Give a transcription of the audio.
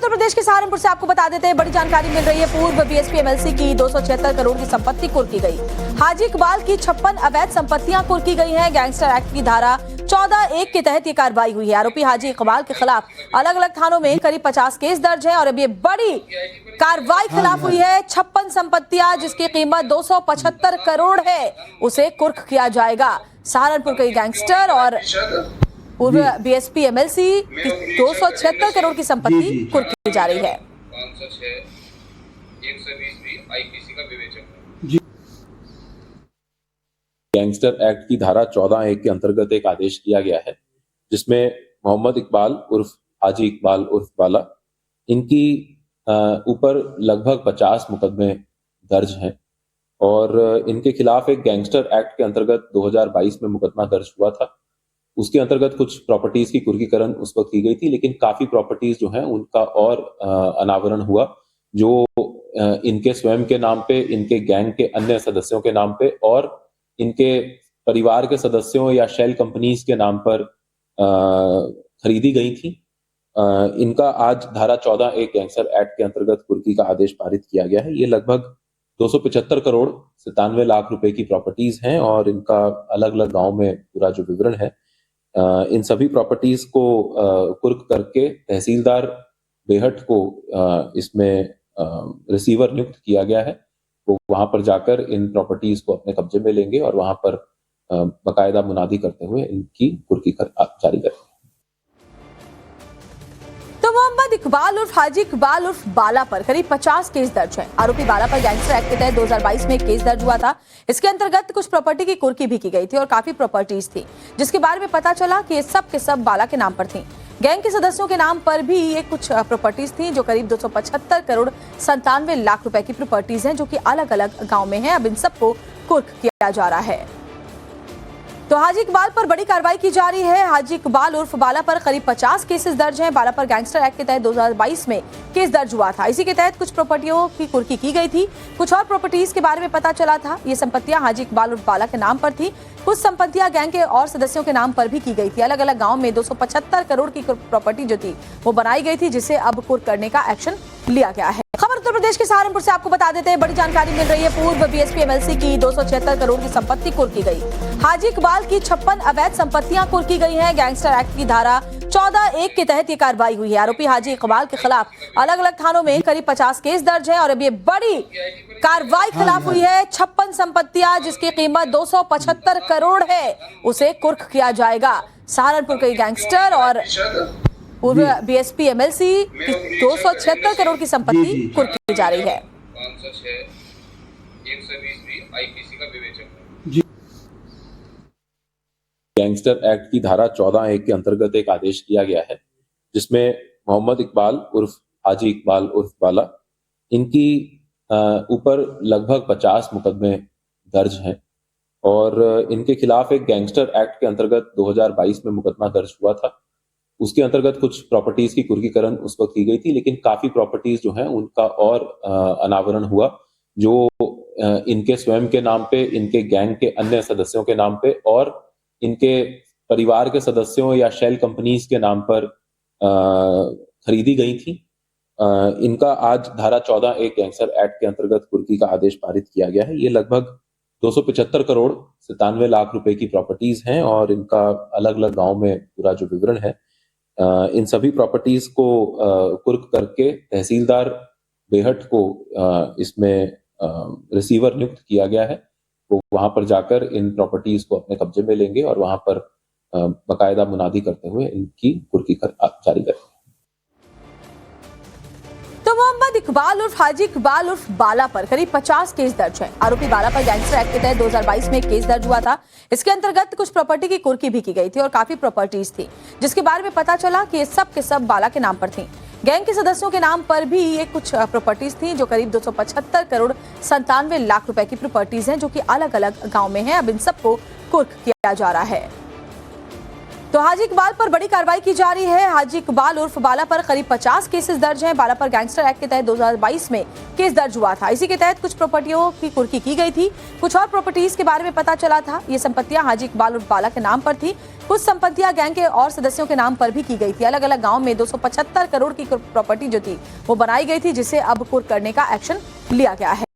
उत्तर प्रदेश के सहारनपुर से आपको बता देते हैं, बड़ी जानकारी मिल रही है। पूर्व बीएसपी एमएलसी की 276 करोड़ की संपत्ति कुर्क की गई। हाजी इकबाल की 56 अवैध संपत्तियां कुर्क की गई हैं। गैंगस्टर एक्ट की धारा 14(1) के तहत ये कार्रवाई हुई है। आरोपी हाजी इकबाल के खिलाफ अलग अलग थानों में करीब 50 केस दर्ज है और अब ये बड़ी कार्रवाई खिलाफ हुई है। 56 संपत्तियां जिसकी कीमत 275 करोड़ है, उसे कुर्क किया जाएगा। सहारनपुर के गैंगस्टर और पूर्व बीएसपी एमएलसी की 276 करोड़ की संपत्ति कुर्क की जा रही है। 506 120 भी आईपीसी का विवेचन है। गैंगस्टर एक्ट की धारा 14(1) के अंतर्गत एक आदेश किया गया है, जिसमें मोहम्मद इकबाल उर्फ हाजी इकबाल उर्फ बाला, इनकी ऊपर लगभग 50 मुकदमे दर्ज हैं और इनके खिलाफ एक गैंगस्टर एक्ट के अंतर्गत 2022 में मुकदमा दर्ज हुआ था। उसके अंतर्गत कुछ प्रॉपर्टीज की कुर्कीकरण उस वक्त की गई थी, लेकिन काफी प्रॉपर्टीज जो हैं उनका और अनावरण हुआ, जो इनके स्वयं के नाम पे, इनके गैंग के अन्य सदस्यों के नाम पे और इनके परिवार के सदस्यों या शेल कंपनीज के नाम पर खरीदी गई थी। इनका आज धारा 14(1) गैंगस्टर एक्ट के अंतर्गत कुर्की का आदेश पारित किया गया है। ये लगभग 275 करोड़ 97 लाख रुपए की प्रॉपर्टीज हैं और इनका अलग अलग गांव में पूरा जो विवरण है, इन सभी प्रॉपर्टीज को कुर्क करके तहसीलदार बेहट को इसमें रिसीवर नियुक्त किया गया है। वो वहां पर जाकर इन प्रॉपर्टीज को अपने कब्जे में लेंगे और वहां पर बाकायदा मुनादी करते हुए इनकी कुर्की जारी करेंगे। तो मोहम्मद इकबाल उर्फ हाजी इकबाल उर्फ बाला पर करीब 50 केस दर्ज है। आरोपी बाला पर गैंगस्टर एक्ट के तहत 2022 में केस दर्ज हुआ था। इसके अंतर्गत कुछ प्रॉपर्टी की कुर्की भी की गई थी और काफी प्रॉपर्टीज थी, जिसके बारे में पता चला कि ये सब के सब बाला के नाम पर थी। गैंग के सदस्यों के नाम पर भी ये कुछ प्रॉपर्टीज थी, जो करीब 275 करोड़ 97 लाख रुपए की प्रॉपर्टीज हैं, जो कि अलग अलग गाँव में है। अब इन सबको कुर्क किया जा रहा है। तो हाजी इकबाल पर बड़ी कार्रवाई की जा रही है। हाजी इकबाल उर्फ बाला पर करीब 50 केसेस दर्ज हैं। बाला पर गैंगस्टर एक्ट के तहत 2022 में केस दर्ज हुआ था। इसी के तहत कुछ प्रॉपर्टियों की कुर्की की गई थी। कुछ और प्रॉपर्टीज के बारे में पता चला था। ये संपत्तियां हाजी इकबाल उर्फ बाला के नाम पर थी। कुछ संपत्तियां गैंग के और सदस्यों के नाम पर भी की गई थी। अलग अलग गाँव में 275 करोड़ की प्रॉपर्टी जो थी वो बनाई गई थी, जिसे अब कुर्क करने का एक्शन लिया गया है। खबर उत्तर प्रदेश के सहारनपुर से आपको बता देते हैं, बड़ी जानकारी मिल रही है। पूर्व बीएसपी एमएलसी की 276 करोड़ की संपत्ति कुर्क की गई। हाजी इकबाल की 56 अवैध संपत्तियां कुर्क की गई हैं। गैंगस्टर एक्ट की धारा 14(1) के तहत ये कार्रवाई हुई है। आरोपी हाजी इकबाल के खिलाफ अलग अलग थानों में करीब 50 केस दर्ज है और अब ये बड़ी कार्रवाई खिलाफ हुई है। 56 संपत्तियां जिसकी कीमत 275 करोड़ है, उसे कुर्क किया जाएगा। सहारनपुर के गैंगस्टर और पूर्व बीएसपी एमएलसी की 276 करोड़ की संपत्ति कुर्क की जा रही है। 506 120 भी आईपीसी का विवेचन है। गैंगस्टर एक्ट की धारा 14(1) के अंतर्गत एक आदेश किया गया है, जिसमें मोहम्मद इकबाल उर्फ हाजी इकबाल उर्फ बाला, इनकी ऊपर लगभग 50 मुकदमे दर्ज हैं और इनके खिलाफ एक गैंगस्टर एक्ट के अंतर्गत 2022 में मुकदमा दर्ज हुआ था। उसके अंतर्गत कुछ प्रॉपर्टीज की कुर्कीकरण उस वक्त की गई थी, लेकिन काफी प्रॉपर्टीज जो हैं उनका और अनावरण हुआ, जो इनके स्वयं के नाम पे, इनके गैंग के अन्य सदस्यों के नाम पे और इनके परिवार के सदस्यों या शेल कंपनीज के नाम पर खरीदी गई थी। इनका आज धारा 14(1) गैंगस्टर एक्ट के अंतर्गत कुर्की का आदेश पारित किया गया है। ये लगभग 275 करोड़ 97 लाख रुपए की प्रॉपर्टीज हैं और इनका अलग अलग गाँव में पूरा जो विवरण है, इन सभी प्रॉपर्टीज को कुर्क करके तहसीलदार बेहट को इसमें रिसीवर नियुक्त किया गया है। वो वहां पर जाकर इन प्रॉपर्टीज को अपने कब्जे में लेंगे और वहां पर बाकायदा मुनादी करते हुए इनकी कुर्की जारी करेंगे। तो मोहम्मद इकबाल उर्फ हाजी इकबाल उर्फ बाला पर करीब 50 केस दर्ज है। आरोपी बाला पर गैंगस्टर एक्ट के तहत 2022 में केस दर्ज हुआ था। इसके अंतर्गत कुछ प्रॉपर्टी की कुर्की भी की गई थी और काफी प्रॉपर्टीज थी, जिसके बारे में पता चला कि ये सब के सब बाला के नाम पर थी। गैंग के सदस्यों के नाम पर भी ये कुछ प्रॉपर्टीज थी, जो करीब 275 करोड़ 97 लाख रुपए की प्रॉपर्टीज हैं, जो कि अलग अलग गाँव में है। अब इन सबको कुर्क किया जा रहा है। तो हाजी इकबाल पर बड़ी कार्रवाई की जा रही है। हाजी इकबाल उर्फ बाला पर करीब 50 केसेस दर्ज हैं। बाला पर गैंगस्टर एक्ट के तहत 2022 में केस दर्ज हुआ था। इसी के तहत कुछ प्रॉपर्टियों की कुर्की की गई थी। कुछ और प्रॉपर्टीज के बारे में पता चला था। ये संपत्तियां हाजी इकबाल उर्फ बाला के नाम पर थी। कुछ संपत्तियां गैंग के और सदस्यों के नाम पर भी की गई थी। अलग अलग गाँव में 275 करोड़ की प्रॉपर्टी जो थी वो बनाई गई थी, जिसे अब कुर्क करने का एक्शन लिया गया है।